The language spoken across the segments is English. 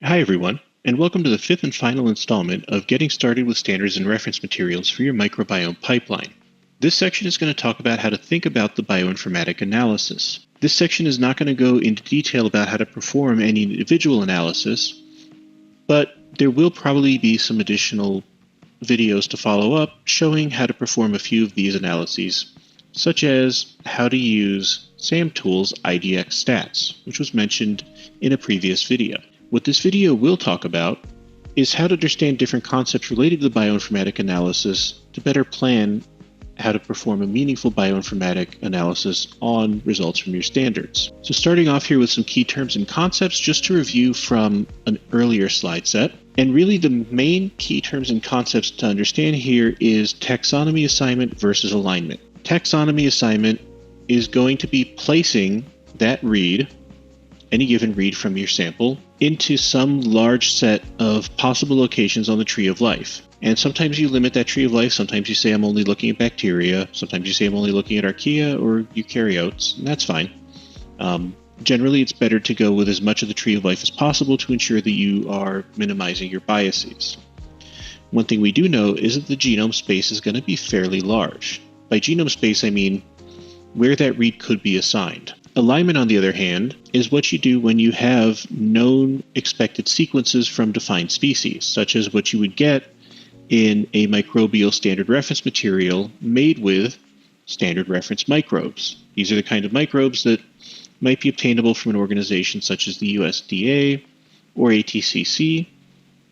Hi everyone, and welcome to the fifth and final installment of Getting Started with Standards and Reference Materials for your microbiome pipeline. This section is going to talk about how to think about the bioinformatic analysis. This section is not going to go into detail about how to perform any individual analysis, but there will probably be some additional videos to follow up showing how to perform a few of these analyses, such as how to use SAMTools IDX stats, which was mentioned in a previous video. What this video will talk about is how to understand different concepts related to the bioinformatic analysis to better plan how to perform a meaningful bioinformatic analysis on results from your standards. So starting off here with some key terms and concepts just to review from an earlier slide set. And really the main key terms and concepts to understand here is taxonomy assignment versus alignment. Taxonomy assignment is going to be placing that read, any given read from your sample, into some large set of possible locations on the tree of life. And sometimes you limit that tree of life. Sometimes you say I'm only looking at bacteria. Sometimes you say I'm only looking at archaea or eukaryotes, and that's fine. Generally, it's better to go with as much of the tree of life as possible to ensure that you are minimizing your biases. One thing we do know is that the genome space is going to be fairly large. By genome space, I mean where that read could be assigned. Alignment, on the other hand, is what you do when you have known expected sequences from defined species, such as what you would get in a microbial standard reference material made with standard reference microbes. These are the kind of microbes that might be obtainable from an organization such as the USDA or ATCC,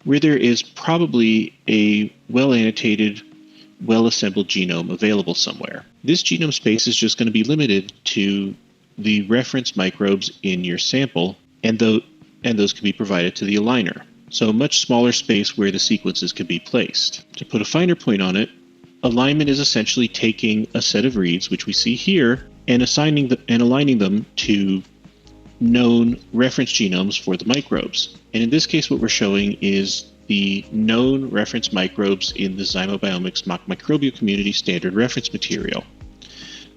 where there is probably a well-annotated, well-assembled genome available somewhere. This genome space is just going to be limited to the reference microbes in your sample, and those can be provided to the aligner. So a much smaller space where the sequences can be placed. To put a finer point on it, alignment is essentially taking a set of reads, which we see here, and aligning them to known reference genomes for the microbes. And in this case, what we're showing is the known reference microbes in the Zymobiomics microbial community standard reference material.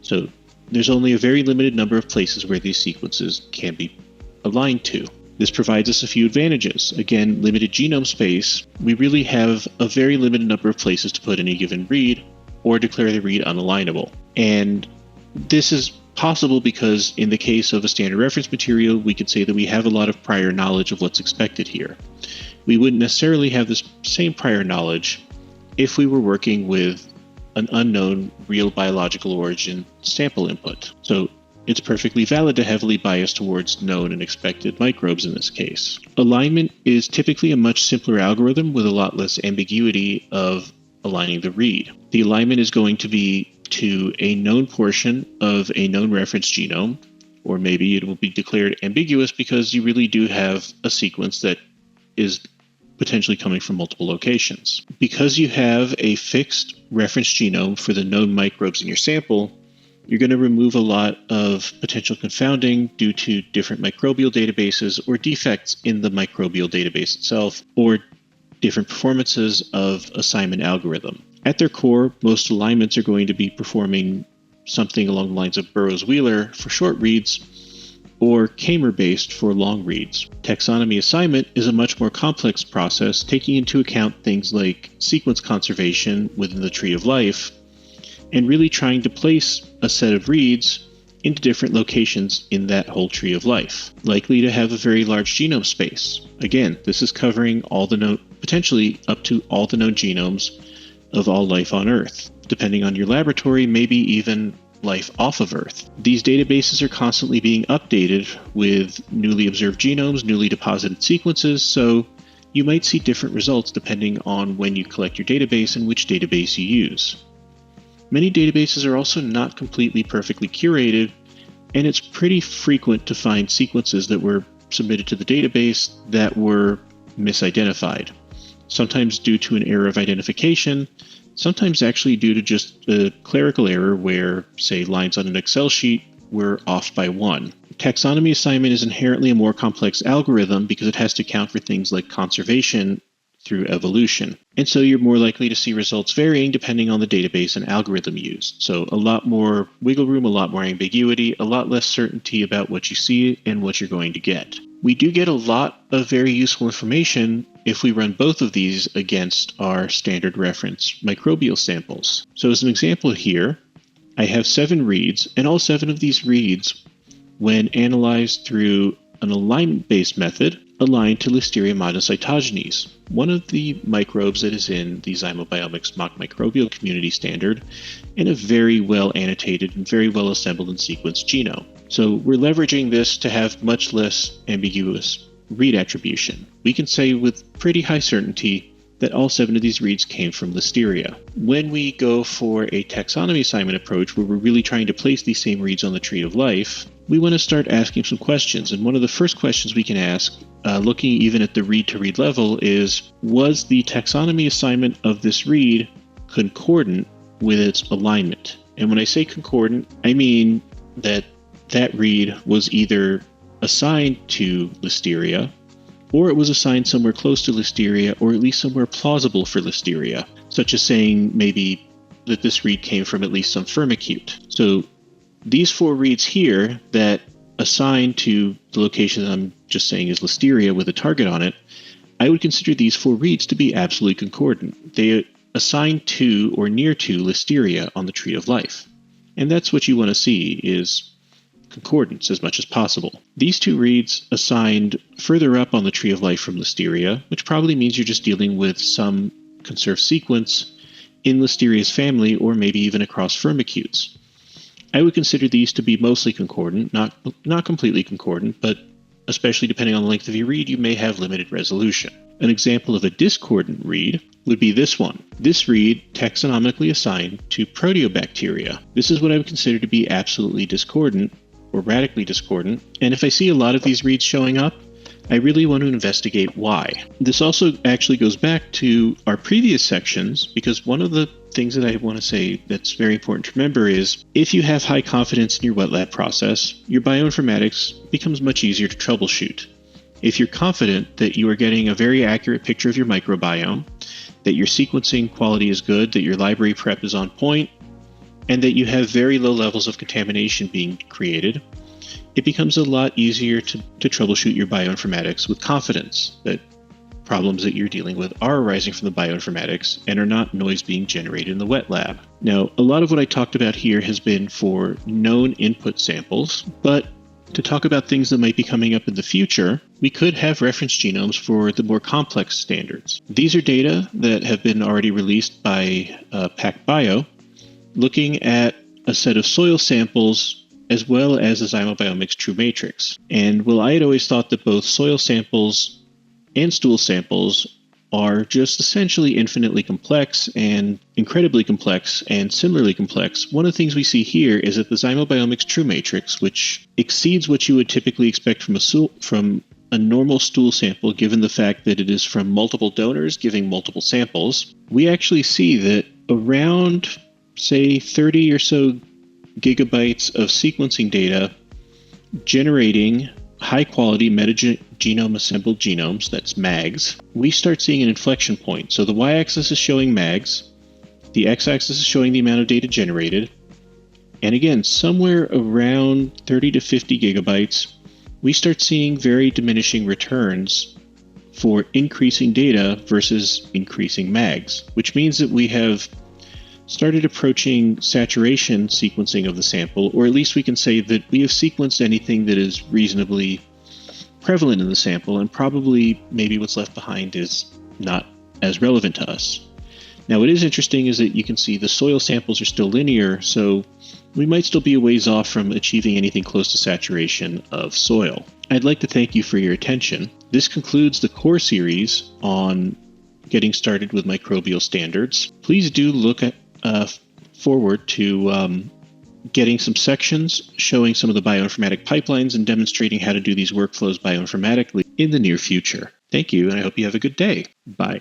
So there's only a very limited number of places where these sequences can be aligned to. This provides us a few advantages. Again, limited genome space. We really have a very limited number of places to put any given read or declare the read unalignable. And this is possible because in the case of a standard reference material, we could say that we have a lot of prior knowledge of what's expected here. We wouldn't necessarily have this same prior knowledge if we were working with an unknown real biological origin sample input. So it's perfectly valid to heavily bias towards known and expected microbes in this case. Alignment is typically a much simpler algorithm with a lot less ambiguity of aligning the read. The alignment is going to be to a known portion of a known reference genome, or maybe it will be declared ambiguous because you really do have a sequence that is potentially coming from multiple locations. Because you have a fixed reference genome for the known microbes in your sample, you're going to remove a lot of potential confounding due to different microbial databases or defects in the microbial database itself, or different performances of assignment algorithm. At their core, most alignments are going to be performing something along the lines of Burroughs-Wheeler for short reads, or Kamer-based for long reads. Taxonomy assignment is a much more complex process, taking into account things like sequence conservation within the tree of life, and really trying to place a set of reads into different locations in that whole tree of life, likely to have a very large genome space. Again, this is covering all the known, potentially up to all the known genomes of all life on Earth, depending on your laboratory, maybe even life off of Earth. These databases are constantly being updated with newly observed genomes, newly deposited sequences, so you might see different results depending on when you collect your database and which database you use. Many databases are also not completely perfectly curated, and it's pretty frequent to find sequences that were submitted to the database that were misidentified, sometimes due to an error of identification, sometimes actually due to just a clerical error where, say, lines on an Excel sheet were off by one. Taxonomy assignment is inherently a more complex algorithm because it has to account for things like conservation through evolution. And so you're more likely to see results varying depending on the database and algorithm used. So a lot more wiggle room, a lot more ambiguity, a lot less certainty about what you see and what you're going to get. We do get a lot of very useful information if we run both of these against our standard reference microbial samples. So as an example here, I have 7 reads, and all 7 of these reads, when analyzed through an alignment-based method, align to Listeria monocytogenes, one of the microbes that is in the Zymobiomix mock microbial community standard, and a very well annotated and very well assembled and sequenced genome. So we're leveraging this to have much less ambiguous read attribution. We can say with pretty high certainty that all 7 of these reads came from Listeria. When we go for a taxonomy assignment approach where we're really trying to place these same reads on the tree of life, we want to start asking some questions. And one of the first questions we can ask, looking even at the read-to-read level, is, was the taxonomy assignment of this read concordant with its alignment? And when I say concordant, I mean that that read was either assigned to Listeria, or it was assigned somewhere close to Listeria, or at least somewhere plausible for Listeria, such as saying maybe that this read came from at least some firmicute. So these 4 reads here that assign to the location that I'm just saying is Listeria with a target on it, I would consider these 4 reads to be absolutely concordant. They assign to or near to Listeria on the tree of life. And that's what you want to see, is concordance as much as possible. These 2 reads assigned further up on the tree of life from Listeria, which probably means you're just dealing with some conserved sequence in Listeria's family, or maybe even across firmicutes. I would consider these to be mostly concordant, not completely concordant, but especially depending on the length of your read, you may have limited resolution. An example of a discordant read would be this one. This read taxonomically assigned to proteobacteria. This is what I would consider to be absolutely discordant, or radically discordant, and if I see a lot of these reads showing up, I really want to investigate why. This also actually goes back to our previous sections, because one of the things that I want to say that's very important to remember is if you have high confidence in your wet lab process, your bioinformatics becomes much easier to troubleshoot. If you're confident that you are getting a very accurate picture of your microbiome, that your sequencing quality is good, that your library prep is on point, and that you have very low levels of contamination being created, it becomes a lot easier to troubleshoot your bioinformatics with confidence that problems that you're dealing with are arising from the bioinformatics and are not noise being generated in the wet lab. Now, a lot of what I talked about here has been for known input samples, but to talk about things that might be coming up in the future, we could have reference genomes for the more complex standards. These are data that have been already released by PacBio, looking at a set of soil samples as well as a Zymobiomix true matrix. And while I had always thought that both soil samples and stool samples are just essentially infinitely complex and incredibly complex and similarly complex, one of the things we see here is that the Zymobiomix true matrix, which exceeds what you would typically expect from a normal stool sample, given the fact that it is from multiple donors giving multiple samples, we actually see that around, say, 30 or so gigabytes of sequencing data generating high-quality metagenome assembled genomes, that's MAGs, we start seeing an inflection point. So the y-axis is showing MAGs, the x-axis is showing the amount of data generated, and again, somewhere around 30 to 50 gigabytes, we start seeing very diminishing returns for increasing data versus increasing MAGs, which means that we have started approaching saturation sequencing of the sample, or at least we can say that we have sequenced anything that is reasonably prevalent in the sample, and probably maybe what's left behind is not as relevant to us. Now, what is interesting is that you can see the soil samples are still linear, so we might still be a ways off from achieving anything close to saturation of soil. I'd like to thank you for your attention. This concludes the core series on getting started with microbial standards. Please do look forward to getting some sections showing some of the bioinformatic pipelines and demonstrating how to do these workflows bioinformatically in the near future. Thank you, and I hope you have a good day. Bye.